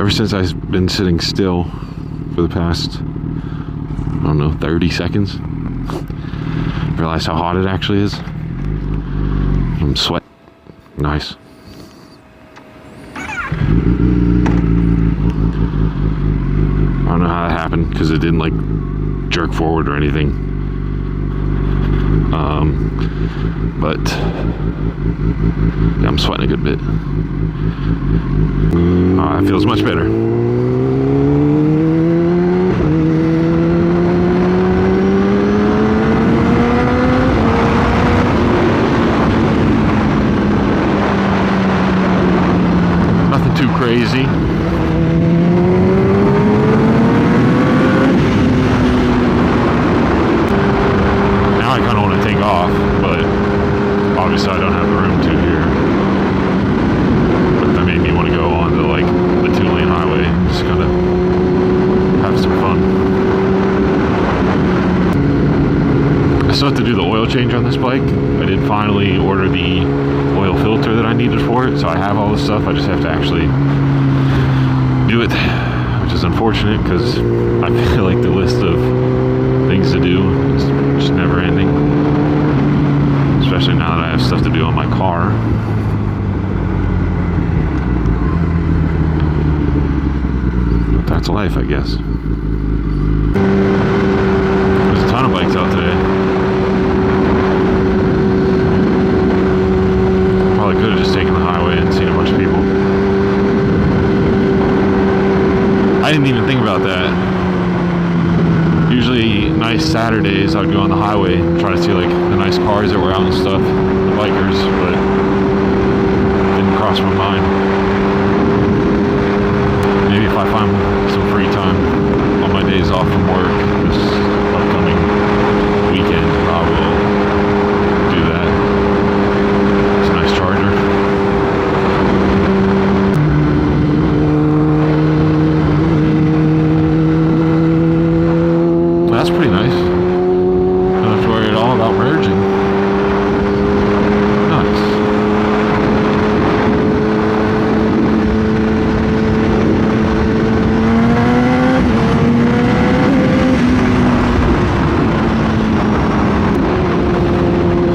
ever since I've been sitting still for the past, I don't know, 30 seconds, realize how hot it actually is. I'm sweating. Nice. I don't know how that happened because it didn't like jerk forward or anything. But yeah, I'm sweating a good bit. It feels much better. Nothing too crazy. Now I kind of want to take off, but obviously I don't have the room to here. But that made me want to go on to like the 2-lane highway, just kind of have some fun. I still have to do the oil change on this bike. I did finally order the oil filter that I needed for it, so I have all this stuff. I just have to actually do it, which is unfortunate because I feel like the list of things to do is just never ending. Especially now that I have stuff to do on my car. But that's life, I guess. There's a ton of bikes out today. Probably could have just taken the highway and seen a bunch of people. I didn't even think about that. Usually nice Saturdays I'd go on the highway and try to see like the nice cars that were out and stuff, the bikers, but it didn't cross my mind. Maybe if I find some free time on my days off from work this upcoming weekend, I will do that. It's a nice charger. That's pretty nice. Don't have to worry at all about merging. Nice.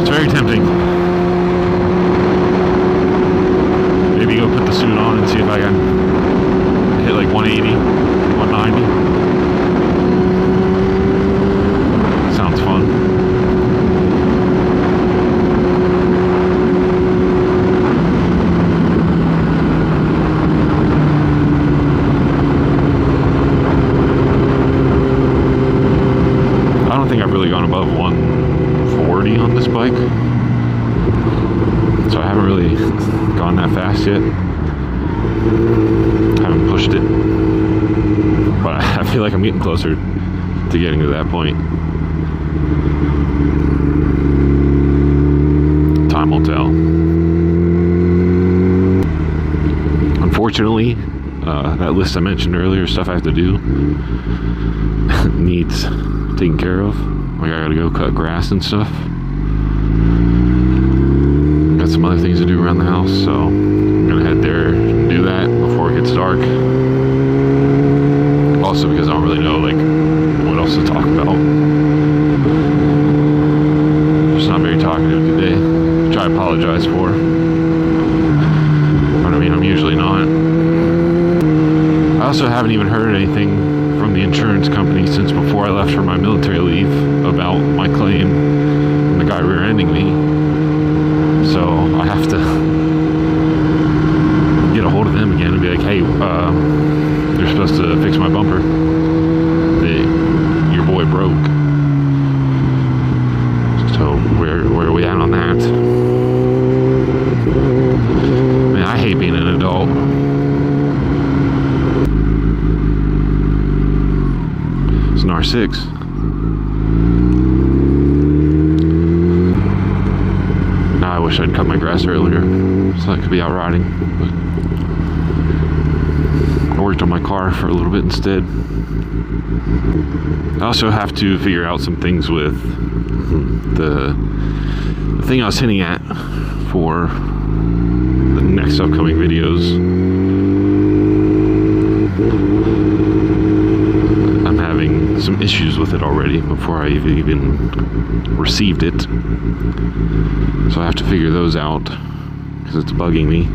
It's very tempting. Maybe go put the suit on and see if I can hit like 180, 190. Sounds fun. I don't think I've really gone above 140 on this bike, so I haven't really gone that fast yet. Haven't pushed it, but I feel like I'm getting closer to getting to that point. Time will tell. Unfortunately, that list I mentioned earlier, stuff I have to do, needs taken care of. Like I gotta go cut grass and stuff. Got some other things to do around the house, so I'm gonna head there and do that before it gets dark. Also because I don't really know like what else to talk about. Just not very talkative today, which I apologize for. But I mean, I'm usually not. I also haven't even heard anything from the insurance company since before I left for my military leave about my claim and the guy rear-ending me. So I have to get a hold of them again and be like, hey, you're supposed to fix my bumper. Your boy broke. So where are we at on that? Man, I hate being an adult. It's an R6. Now I wish I'd cut my grass earlier so I could be out riding. But I worked on my car for a little bit instead. I also have to figure out some things with the thing I was hinting at for the next upcoming videos. some issues with it already before I even received it. So I have to figure those out because it's bugging me.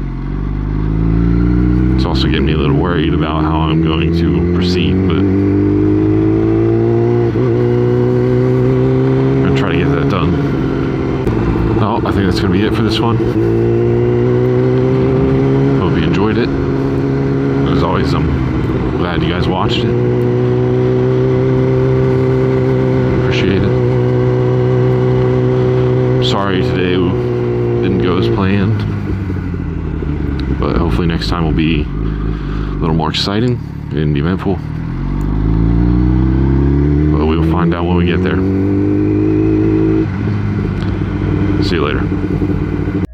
It's also getting me a little worried about how I'm going to proceed, but I'm going to try to get that done. Well, I think that's going to be it for this one. Hope you enjoyed it. As always, I'm glad you guys watched it. Appreciate it. Sorry today didn't go as planned, but hopefully next time will be a little more exciting and eventful. But we'll find out when we get there. See you later.